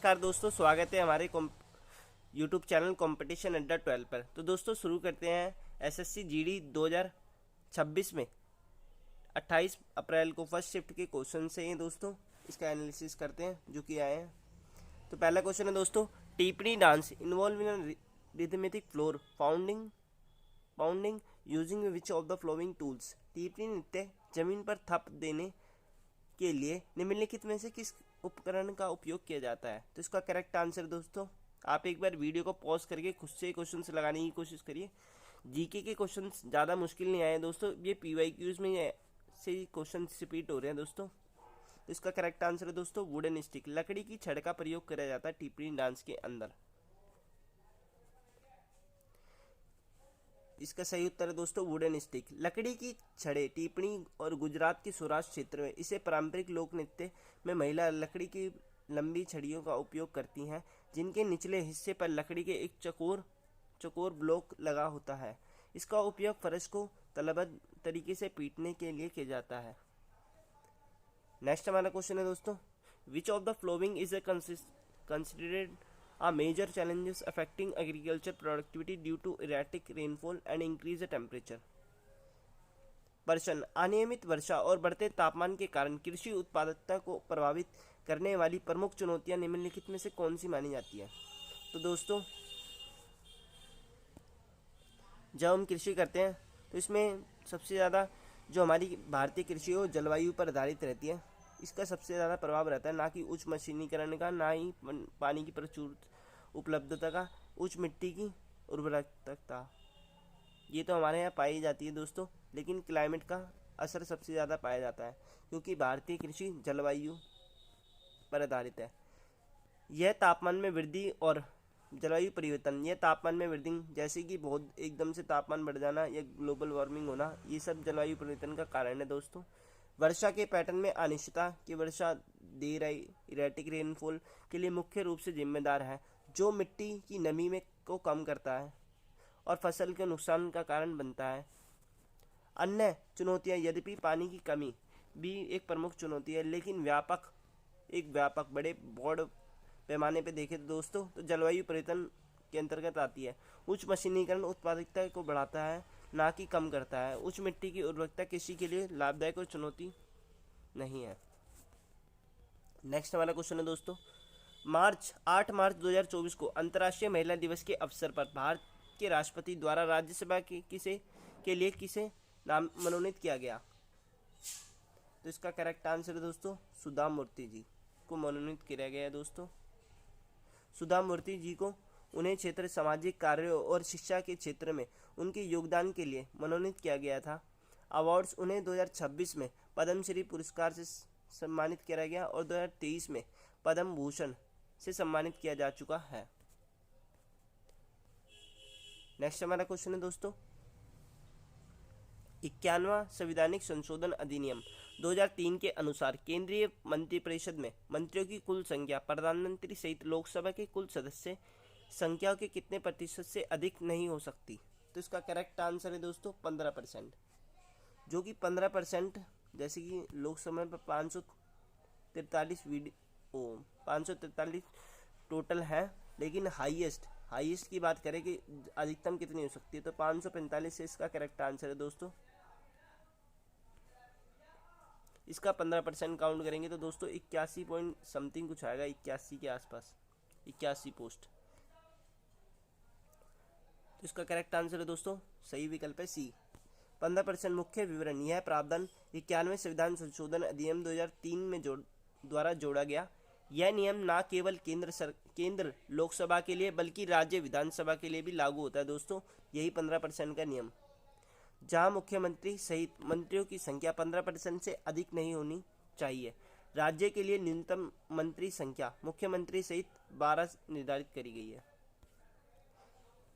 नमस्कार दोस्तों, स्वागत है हमारे यूट्यूब चैनल कंपटीशन अड्डा 12 पर। तो दोस्तों शुरू करते हैं एसएससी जीडी 2026 में 28 अप्रैल को फर्स्ट शिफ्ट के क्वेश्चन से हैं दोस्तों। इसका एनालिसिस करते हैं जो कि आए हैं। तो पहला क्वेश्चन है दोस्तों, Tippani dance involve in rhythmic floor pounding using which of the following tools. Tippani नृत्य जमीन पर थप देने के लिए निम्नलिखित में से किस उपकरण का उपयोग किया जाता है। तो इसका करेक्ट आंसर दोस्तों, आप एक बार वीडियो को पॉज करके खुद से क्वेश्चंस लगाने की कोशिश करिए। जीके के क्वेश्चंस ज़्यादा मुश्किल नहीं आए दोस्तों, ये पीवाईक्यूज में से ही क्वेश्चन रिपीट हो रहे हैं दोस्तों। तो इसका करेक्ट आंसर है दोस्तों वुडन स्टिक। लकड़ी की छड़ का प्रयोग किया जाता है टीपनी डांस के अंदर। इसका सही उत्तर है दोस्तों वुडन स्टिक। लकड़ी की छड़े टिप्पणी और गुजरात के सौराष्ट्र क्षेत्र में इसे पारंपरिक लोक नृत्य में महिला लकड़ी की लंबी छड़ियों का उपयोग करती हैं, जिनके निचले हिस्से पर लकड़ी के एक चकोर ब्लॉक लगा होता है। इसका उपयोग फर्श को तलबद्ध तरीके से पीटने के लिए किया जाता है। नेक्स्ट हमारा क्वेश्चन है दोस्तों, विच of the following is considered a major challenges affecting agriculture productivity due to erratic rainfall and increased temperature। प्रश्न, अनियमित वर्षा और बढ़ते तापमान के कारण कृषि उत्पादकता को प्रभावित करने वाली प्रमुख चुनौतियां निम्नलिखित में से कौन सी मानी जाती है। तो दोस्तों जब हम कृषि करते हैं तो इसमें सबसे ज़्यादा जो हमारी भारतीय कृषि है वो जलवायु पर आधारित रहती है। इसका सबसे ज़्यादा प्रभाव रहता है, ना कि उच्च मशीनीकरण का, ना ही पानी की प्रचुर उपलब्धता का, उच्च मिट्टी की उर्वरकता। ये तो हमारे यहाँ पाई जाती है दोस्तों, लेकिन क्लाइमेट का असर सबसे ज़्यादा पाया जाता है क्योंकि भारतीय कृषि जलवायु पर आधारित है। यह तापमान में वृद्धि और जलवायु परिवर्तन, यह तापमान में वृद्धि जैसे कि बहुत एकदम से तापमान बढ़ जाना या ग्लोबल वार्मिंग होना, ये सब जलवायु परिवर्तन का कारण है दोस्तों। वर्षा के पैटर्न में अनिश्चितता की वर्षा देर आई इरेटिक रेनफॉल के लिए मुख्य रूप से जिम्मेदार है, जो मिट्टी की नमी में को कम करता है और फसल के नुकसान का कारण बनता है। अन्य चुनौतियां, यद्यपि पानी की कमी भी एक प्रमुख चुनौती है, लेकिन व्यापक बड़े बॉड पैमाने पर देखें तो दोस्तों तो जलवायु परिवर्तन के अंतर्गत आती है। उच्च मशीनीकरण उत्पादकता को बढ़ाता है, ना कि कम करता है। उच्च मिट्टी की उर्वरकता कृषि के लिए लाभदायक और चुनौती नहीं है। नेक्स्ट हमारा क्वेश्चन है दोस्तों, 8 मार्च 2024 को अंतर्राष्ट्रीय महिला दिवस के अवसर पर भारत के राष्ट्रपति द्वारा राज्यसभा के लिए किसे नाम मनोनीत किया गया। तो इसका करेक्ट आंसर है दोस्तों सुधा मूर्ति जी को मनोनीत किया गया है दोस्तों। सुधा मूर्ति जी को उन्हें क्षेत्र सामाजिक कार्यों और शिक्षा के क्षेत्र में उनके योगदान के लिए मनोनीत किया गया था। अवार्ड्स उन्हें 2026 में पद्मश्री पुरस्कार से सम्मानित किया गया और 2023 में पद्म भूषण से सम्मानित किया जा चुका है। नेक्स्ट हमारा क्वेश्चन है दोस्तों, 51वां संवैधानिक संशोधन अधिनियम 2003 के अनुसार केंद्रीय मंत्रिपरिषद में मंत्रियों की कुल संख्या प्रधानमंत्री सहित लोकसभा के कुल सदस्य संख्या के कितने प्रतिशत से अधिक नहीं हो सकती। तो इसका करेक्ट आंसर है दोस्तों 15%, जो कि 15%, जैसे कि लोकसभा में 543 टोटल है, लेकिन हाईएस्ट की बात करें कि अधिकतम कितनी हो सकती है तो 545 से इसका करेक्ट आंसर है दोस्तों। इसका 15% काउंट करेंगे तो दोस्तों 81 पॉइंट समथिंग कुछ आएगा, 81 के आसपास, 81 पोस्ट। तो इसका करेक्ट आंसर है दोस्तों सही विकल्प है सी, 15%। मुख्य विवरण, यह प्रावधान 91वें संविधान संशोधन अधिनियम 2003 में द्वारा जोड़ा गया। यह नियम न केवल केंद्र लोकसभा के लिए बल्कि राज्य विधानसभा के लिए भी लागू होता है दोस्तों, यही 15% का नियम, जहां मुख्यमंत्री सहित मंत्रियों की संख्या 15% से अधिक नहीं होनी चाहिए। राज्य के लिए न्यूनतम मंत्री संख्या मुख्यमंत्री सहित 12 निर्धारित करी गई है।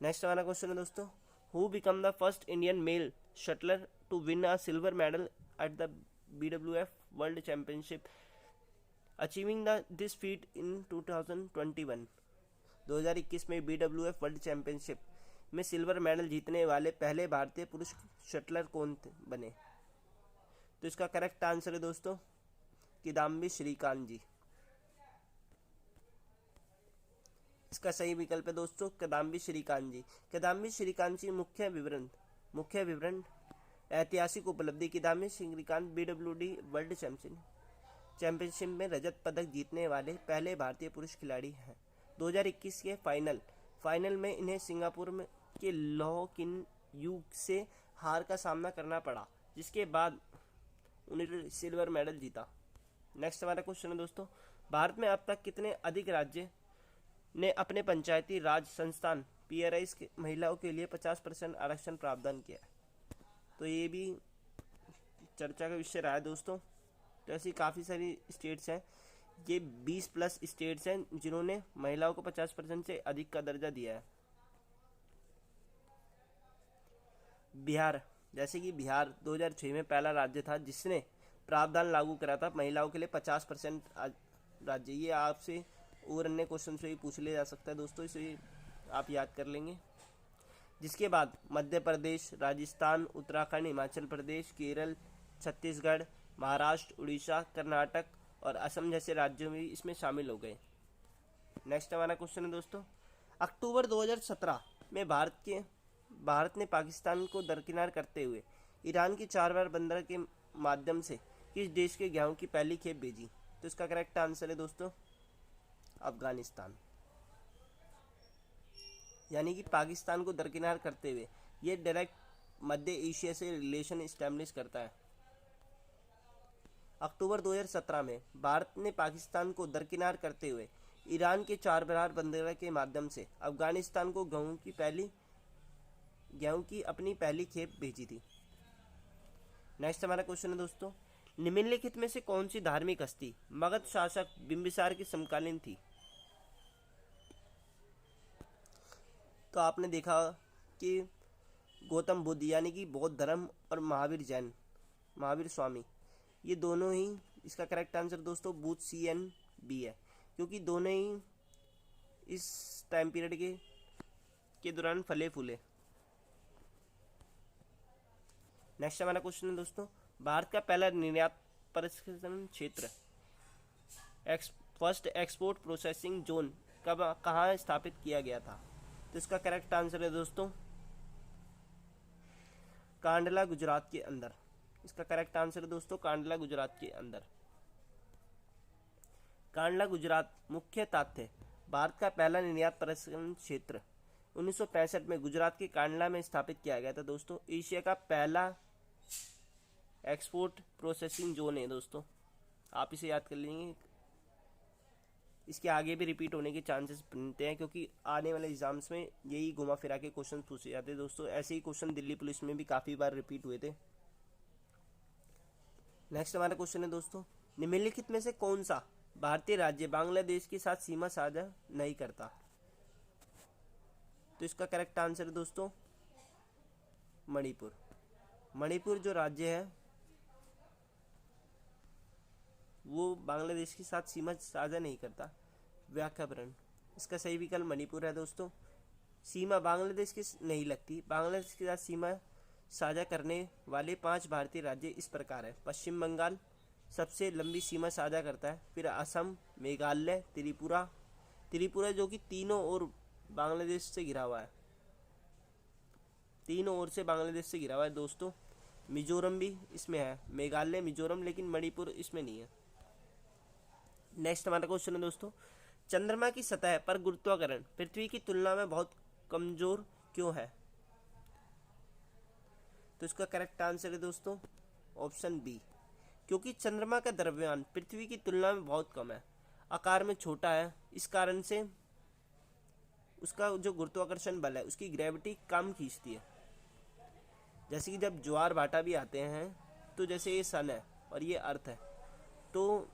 नेक्स्ट हमारा क्वेश्चन है दोस्तों, who become the first Indian male shuttler to win a silver medal at the BWF world championship achieving this feat in 2021। 2021 में BWF वर्ल्ड चैंपियनशिप में सिल्वर मेडल जीतने वाले पहले भारतीय पुरुष शटलर कौन बने। तो इसका करेक्ट आंसर है दोस्तों किदाम्बी श्रीकांत जी। इसका सही विकल्प है दोस्तों किदाम्बी श्रीकांत जी। किदाम्बी श्रीकांत जी मुख्य विवरण ऐतिहासिक उपलब्धि। Kidambi Srikanth BWD world championship में रजत पदक जीतने वाले पहले भारतीय पुरुष खिलाड़ी हैं। 2021 के फाइनल में इन्हें सिंगापुर में के लो किन यू से हार का सामना करना पड़ा, जिसके बाद उन्हें सिल्वर मेडल जीता। नेक्स्ट हमारा क्वेश्चन है दोस्तों, भारत में अब तक कितने अधिक राज्य ने अपने पंचायती राज संस्थान PRIs के महिलाओं के लिए 50% आरक्षण प्रावधान किया है। तो ये भी चर्चा का विषय रहा है दोस्तों। तो ऐसी काफ़ी सारी स्टेट्स हैं, ये 20+ स्टेट्स हैं जिन्होंने महिलाओं को 50% से अधिक का दर्जा दिया है। बिहार, जैसे कि बिहार 2006 में पहला राज्य था जिसने प्रावधान लागू करा था महिलाओं के लिए 50% राज्य। ये आपसे और अन्य क्वेश्चन से भी पूछ लिया जा सकता है दोस्तों, इसे आप याद कर लेंगे। जिसके बाद मध्य प्रदेश, राजस्थान, उत्तराखंड, हिमाचल प्रदेश, केरल, छत्तीसगढ़, महाराष्ट्र, उड़ीसा, कर्नाटक और असम जैसे राज्यों में इसमें शामिल हो गए। नेक्स्ट हमारा क्वेश्चन है दोस्तों, अक्टूबर 2017 में भारत ने पाकिस्तान को दरकिनार करते हुए ईरान की 4 बार बंदर के माध्यम से किस देश के गेहूं की पहली खेप भेजी? तो इसका करेक्ट आंसर है दोस्तों अफगानिस्तान। यानी कि पाकिस्तान को दरकिनार करते हुए ये डायरेक्ट मध्य एशिया से रिलेशन इस्टेब्लिश करता है। अक्टूबर 2017 में भारत ने पाकिस्तान को दरकिनार करते हुए ईरान के 4 बार बंदरगाह के माध्यम से अफगानिस्तान को गेहूं की अपनी पहली खेप भेजी थी। नेक्स्ट हमारा क्वेश्चन है दोस्तों, निम्नलिखित में से कौन सी धार्मिक हस्ती मगध शासक बिंबिसार की समकालीन थी? तो आपने देखा कि गौतम बुद्ध यानी कि बौद्ध धर्म और महावीर स्वामी, ये दोनों ही इसका करेक्ट आंसर दोस्तों बूथ CNB है, क्योंकि दोनों ही इस टाइम पीरियड के दौरान फले फूले। नेक्स्ट हमारा क्वेश्चन है दोस्तों, भारत का पहला निर्यात प्रसंस्करण क्षेत्र फर्स्ट एक्सपोर्ट प्रोसेसिंग जोन कहाँ स्थापित किया गया था? तो इसका करेक्ट आंसर है दोस्तों कांडला, गुजरात के अंदर। इसका करेक्ट आंसर है दोस्तों कांडला, गुजरात के अंदर। कांडला, गुजरात। मुख्य तथ्य, भारत का पहला निर्यात प्रसंस्करण क्षेत्र 1965 में गुजरात के कांडला में स्थापित किया गया था दोस्तों। एशिया का पहला एक्सपोर्ट प्रोसेसिंग जोन है दोस्तों, आप इसे याद कर लेंगे। इसके आगे भी रिपीट होने के चांसेस बनते हैं, क्योंकि आने वाले एग्जाम्स में यही घुमा फिरा के क्वेश्चन पूछे जाते हैं दोस्तों। ऐसे ही क्वेश्चन दिल्ली पुलिस में भी काफ़ी बार रिपीट हुए थे। नेक्स्ट हमारा क्वेश्चन है दोस्तों, निम्नलिखित में से कौन सा भारतीय राज्य बांग्लादेश के साथ सीमा साझा नहीं करता? तो इसका करेक्ट आंसर है दोस्तों मणिपुर जो राज्य है वो बांग्लादेश के साथ सीमा साझा नहीं करता। व्याख्याकरण, इसका सही विकल्प मणिपुर है दोस्तों। सीमा बांग्लादेश की नहीं लगती। बांग्लादेश के साथ सीमा साझा करने वाले 5 भारतीय राज्य इस प्रकार है। पश्चिम बंगाल सबसे लंबी सीमा साझा करता है, फिर असम, मेघालय, त्रिपुरा जो कि तीनों ओर बांग्लादेश से घिरा हुआ है, तीनों ओर से बांग्लादेश से घिरा हुआ है दोस्तों। मिजोरम भी इसमें है, मेघालय, मिजोरम, लेकिन मणिपुर इसमें नहीं है। नेक्स्ट हमारा क्वेश्चन है दोस्तों, चंद्रमा की सतह पर गुरुत्वाकर्षण पृथ्वी की तुलना में बहुत कमजोर क्यों है? तो इसका करेक्ट आंसर है दोस्तों ऑप्शन बी, क्योंकि चंद्रमा का द्रव्यमान पृथ्वी की तुलना में बहुत कम है, आकार में छोटा है। इस कारण से उसका जो गुरुत्वाकर्षण बल है उसकी ग्रेविटी कम खींचती है। जैसे कि जब ज्वार भाटा भी आते हैं तो जैसे ये सन है और ये अर्थ है, तो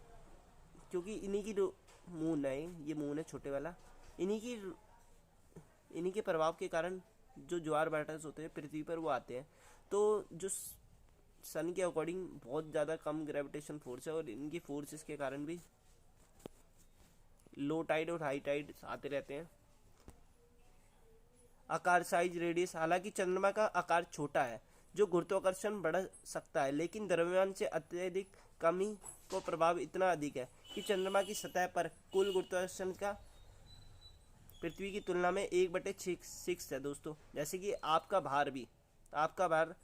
क्योंकि इन्हीं की जो मून है, ये मून है छोटे वाला, इन्हीं के प्रभाव के कारण जो ज्वार भाटा होते हैं पृथ्वी पर वो आते हैं। तो जो सन के अकॉर्डिंग बहुत ज़्यादा कम ग्रेविटेशन फोर्स है और इनकी फोर्सेस के कारण भी लो टाइड और हाई टाइड आते रहते हैं। आकार, साइज, रेडियस, हालांकि चंद्रमा का आकार छोटा है जो गुरुत्वाकर्षण बढ़ा सकता है, लेकिन द्रव्यमान से अत्यधिक कमी को प्रभाव इतना अधिक है कि चंद्रमा की सतह पर कुल गुरुत्वाकर्षण का पृथ्वी की तुलना में 1/6 है दोस्तों। जैसे कि आपका भार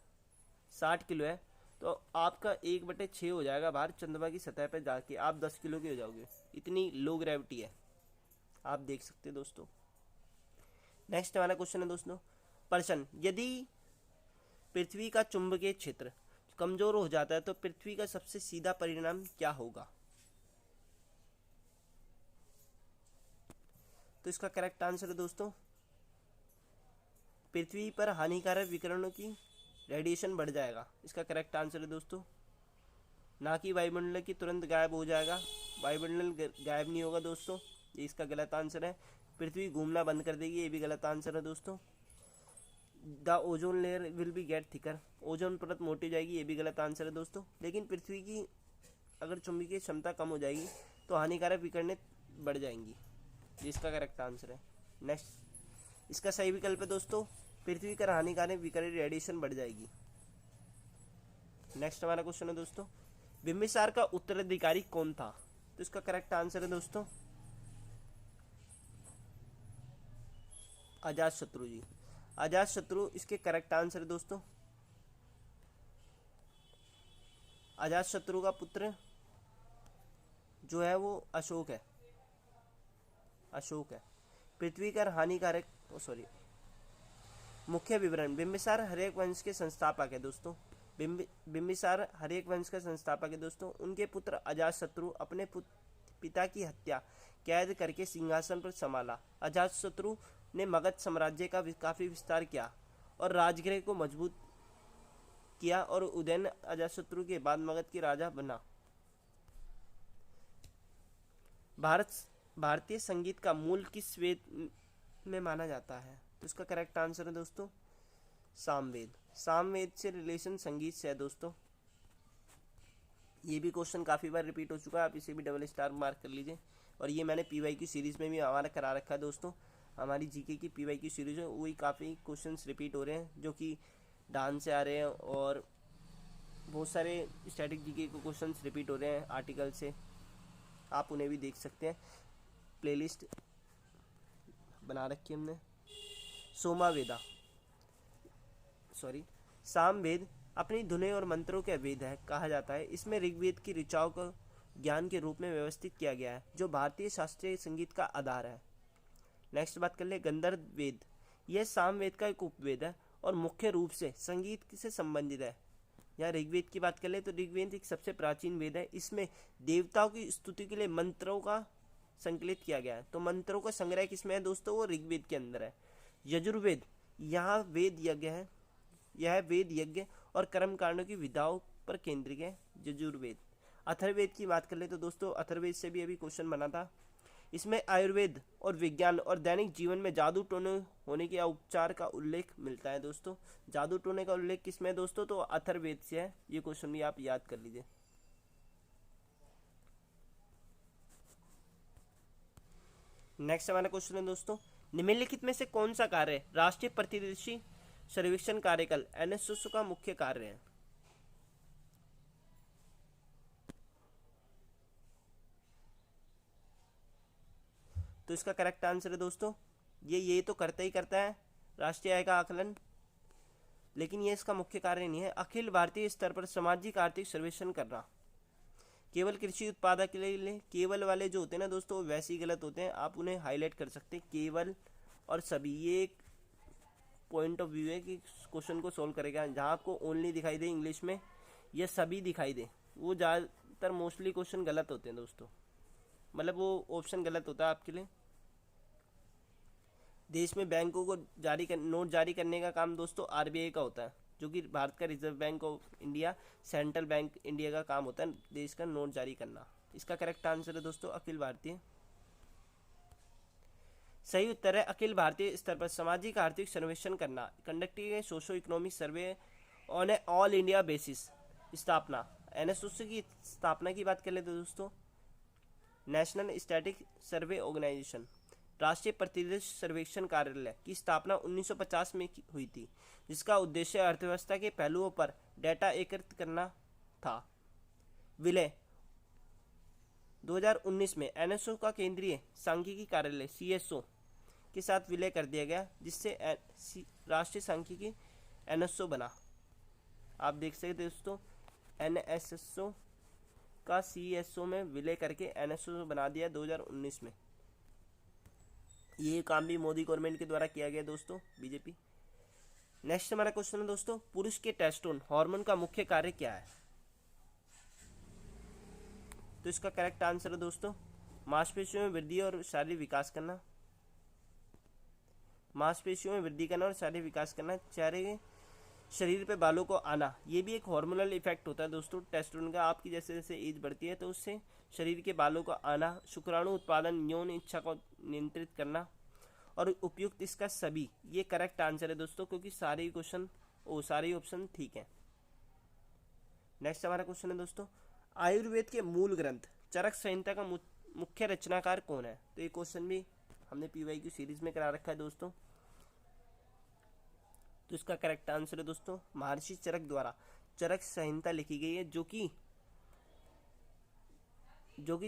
60 किलो है, तो आपका 1/6 हो जाएगा भार चंद्रमा की सतह पर जाके, आप 10 किलो के हो जाओगे। इतनी लो ग्रेविटी है, आप देख सकते हैं दोस्तों। नेक्स्ट हमारा क्वेश्चन है दोस्तों, प्रश्न, यदि पृथ्वी का चुंबकीय क्षेत्र कमजोर हो जाता है तो पृथ्वी का सबसे सीधा परिणाम क्या होगा? तो इसका करेक्ट आंसर है दोस्तों, पृथ्वी पर हानिकारक विकिरणों की रेडिएशन बढ़ जाएगा। इसका करेक्ट आंसर है दोस्तों, ना कि वायुमंडल की तुरंत गायब हो जाएगा। वायुमंडल गायब नहीं होगा दोस्तों, ये इसका गलत आंसर है। पृथ्वी घूमना बंद कर देगी, ये भी गलत आंसर है दोस्तों। The ozone layer will be get thicker, ozone परत मोटी जाएगी, ये भी गलत आंसर है दोस्तों। लेकिन पृथ्वी की अगर चुंबकीय क्षमता कम हो जाएगी तो हानिकारक विकिरणें बढ़ जाएंगी, जिसका करेक्ट आंसर है। नेक्स्ट इसका सही विकल्प है दोस्तों, पृथ्वी पर हानिकारक विकिरण रेडिएशन बढ़ जाएगी। नेक्स्ट हमारा क्वेश्चन है दोस्तों, बिंबिसार का उत्तराधिकारी कौन था? तो इसका करेक्ट आंसर है दोस्तों, अजातशत्रु जी। अजातशत्रु इसके करेक्ट आंसर है दोस्तों। अजातशत्रु का पुत्र जो है वो अशोक है। पृथ्वी का हानिकारक मुख्य विवरण, बिंबिसार हर्यक वंश के संस्थापक है दोस्तों। बिंबिसार हर्यक वंश का संस्थापक है दोस्तों। उनके पुत्र अजातशत्रु अपने पिता की हत्या कैद करके सिंहासन पर संभाला। अजातशत्रु ने मगध साम्राज्य का काफी विस्तार किया और राजगृह को मजबूत किया और उदयन अजातशत्रु के बाद मगध के राजा बना। भारतीय संगीत का मूल किस वेद में माना जाता है? तो इसका करेक्ट आंसर है दोस्तों, सामवेद। सामवेद से रिलेशन संगीत से है दोस्तों। ये भी क्वेश्चन काफ़ी बार रिपीट हो चुका है, आप इसे भी डबल स्टार मार्क कर लीजिए। और ये मैंने PYQ सीरीज़ में भी हमारा करा रखा है दोस्तों। हमारी जीके की PYQ सीरीज है, वही काफ़ी क्वेश्चंस रिपीट हो रहे हैं, जो कि डांस से आ रहे हैं और बहुत सारे स्टैटिक जीके के क्वेश्चंस रिपीट हो रहे हैं आर्टिकल से। आप उन्हें भी देख सकते हैं, प्लेलिस्ट बना रखी है हमने। सामवेद अपनी धुनें और मंत्रों के वेद है कहा जाता है। इसमें ऋग्वेद की ऋचाओं को ज्ञान के रूप में व्यवस्थित किया गया है, जो भारतीय शास्त्रीय संगीत का आधार है। नेक्स्ट बात कर ले गंधर्व वेद। यह सामवेद का एक उपवेद है और मुख्य रूप से संगीत से संबंधित है। यहाँ ऋग्वेद की बात कर ले तो ऋग्वेद एक सबसे प्राचीन वेद है। इसमें देवताओं की स्तुति के लिए मंत्रों का संकलित किया गया है। तो मंत्रों का संग्रह किसमें है दोस्तों? वो ऋग्वेद के अंदर है। यजुर्वेद यहाँ वेद यज्ञ है, यह वेद यज्ञ और कर्म कांडों की विधाओं पर केंद्रित है यजुर्वेद। अथर्ववेद की बात कर ले तो दोस्तों अथर्ववेद से भी अभी क्वेश्चन बना था। इसमें आयुर्वेद और विज्ञान और दैनिक जीवन में जादू टोने होने के उपचार का उल्लेख मिलता है दोस्तों। जादू टोने का उल्लेख किसमें है दोस्तों? तो अथर्ववेद से है। ये क्वेश्चन भी आप याद कर लीजिए। नेक्स्ट हमारा क्वेश्चन है दोस्तों, निम्नलिखित में से कौन सा कार्य राष्ट्रीय प्रतिदर्शी सर्वेक्षण कार्यकाल NSS का मुख्य कार्य है? तो इसका करेक्ट आंसर है दोस्तों, ये तो करता ही करता है राष्ट्रीय आय का आकलन, लेकिन ये इसका मुख्य कार्य नहीं है। अखिल भारतीय स्तर पर सामाजिक आर्थिक सर्वेक्षण करना। केवल कृषि उत्पादक के लिए केवल वाले जो होते हैं ना दोस्तों, वैसे ही गलत होते हैं, आप उन्हें हाईलाइट कर सकते हैं। केवल और सभी, ये एक पॉइंट ऑफ व्यू है कि क्वेश्चन को सोल्व करेगा। जहाँ आपको ओनली दिखाई दे इंग्लिश में या सभी दिखाई दे, वो ज़्यादातर मोस्टली क्वेश्चन गलत होते हैं दोस्तों, मतलब वो ऑप्शन गलत होता है आपके लिए। देश में बैंकों को नोट जारी करने का काम दोस्तों RBI का होता है, जो कि भारत का reserve bank of India, central bank India का काम होता है देश का नोट जारी करना। इसका करेक्ट आंसर है दोस्तों अखिल भारतीय। सही उत्तर है अखिल भारतीय स्तर पर सामाजिक आर्थिक सर्वेक्षण करना। Conducting A socio economic survey on A all India basis. स्थापना, NSS की स्थापना की बात कर लेते दोस्तों, नेशनल स्टैटिक सर्वे ऑर्गेनाइजेशन, राष्ट्रीय प्रतिदर्श सर्वेक्षण कार्यालय की स्थापना 1950 में हुई थी, जिसका उद्देश्य अर्थव्यवस्था के पहलुओं पर डेटा एकत्रित करना था। विलय 2019 में NSO का केंद्रीय सांख्यिकी कार्यालय CSO के साथ विलय कर दिया गया, जिससे राष्ट्रीय सांख्यिकी NSO बना। आप देख सकते दोस्तों, NSSO का CSO में विलय करके NSO बना दिया 2019 में। ये काम भी मोदी गवर्नमेंट के द्वारा किया गया दोस्तों, बीजेपी। नेक्स्ट हमारा क्वेश्चन है दोस्तों, पुरुष के टेस्टोन हार्मोन का मुख्य कार्य क्या है? तो इसका करेक्ट आंसर है दोस्तों, मांसपेशियों में वृद्धि और शारीरिक विकास करना। मांसपेशियों में वृद्धि करना और शारीरिक विकास करना। चेहरे के शरीर पे बालों को आना, ये भी एक हार्मोनल इफेक्ट होता है दोस्तों टेस्टोस्टेरोन का। आपकी जैसे जैसे एज बढ़ती है तो उससे शरीर के बालों का आना, शुक्राणु उत्पादन, यौन इच्छा को नियंत्रित करना और उपयुक्त इसका सभी, ये करेक्ट आंसर है दोस्तों, क्योंकि सारे क्वेश्चन सारे ऑप्शन ठीक है। नेक्स्ट हमारा क्वेश्चन है दोस्तों, आयुर्वेद के मूल ग्रंथ चरक संहिता का मुख्य रचनाकार कौन है? तो ये क्वेश्चन भी हमने PYQ सीरीज में करा रखा है दोस्तों। तो इसका करेक्ट आंसर है दोस्तों, महर्षि चरक द्वारा चरक संहिता लिखी गई है, जो कि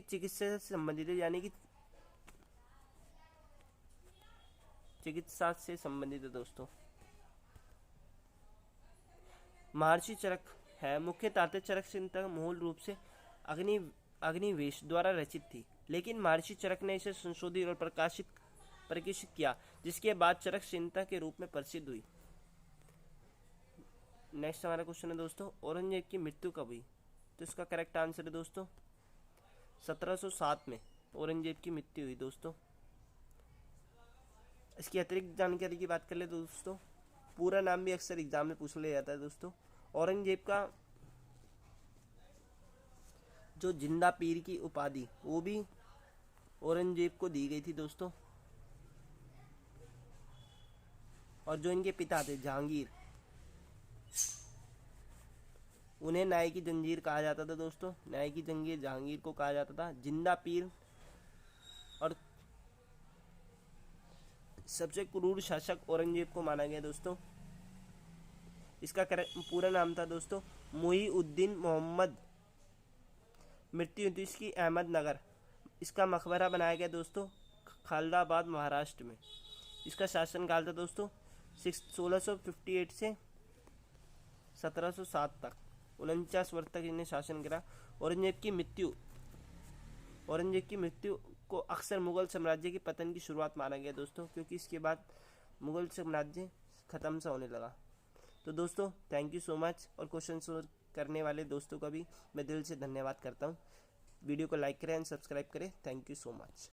चिकित्सा से संबंधित है, यानी कि चिकित्सा से संबंधित है दोस्तों। महर्षि चरक है। मुख्य तात्पर्य चरक संहिता मूल रूप से अग्निवेश द्वारा रचित थी, लेकिन महर्षि चरक ने इसे संशोधित और प्रकाशित किया, जिसके बाद चरक संहिता के रूप में प्रसिद्ध हुई। नेक्स्ट हमारा क्वेश्चन है दोस्तों, औरंगजेब की मृत्यु कब हुई? तो इसका करेक्ट आंसर है दोस्तों, 1707 में औरंगजेब की मृत्यु हुई दोस्तों। इसकी अतिरिक्त जानकारी की बात कर ले दोस्तों, पूरा नाम भी अक्सर एग्जाम में पूछ लिया जाता है दोस्तों। औरंगजेब का जो जिंदा पीर की उपाधि, वो भी औरंगजेब को दी गई थी दोस्तों। और जो इनके पिता थे जहांगीर, उन्हें न्याय की जंजीर कहा जाता था दोस्तों। न्याय की जंजीर जहांगीर को कहा जाता था। जिंदा पीर और सबसे क्रूर शासक औरंगजेब को माना गया दोस्तों। इसका पूरा नाम था दोस्तों मुईउद्दीन मोहम्मद। मृत्यु हुई इसकी अहमदनगर। इसका मकबरा बनाया गया दोस्तों खालदाबाद महाराष्ट्र में। इसका शासनकाल था दोस्तों 1658 से 1707 तक, 49 वर्ष तक इन्हें शासन करा। औरंगजेब की मृत्यु को अक्सर मुगल साम्राज्य के पतन की शुरुआत माना गया दोस्तों, क्योंकि इसके बाद मुगल साम्राज्य खत्म सा होने लगा। तो दोस्तों थैंक यू सो मच, और क्वेश्चन सोल्व करने वाले दोस्तों का भी मैं दिल से धन्यवाद करता हूँ। वीडियो को लाइक करें एंड सब्सक्राइब करें। Thank you so much.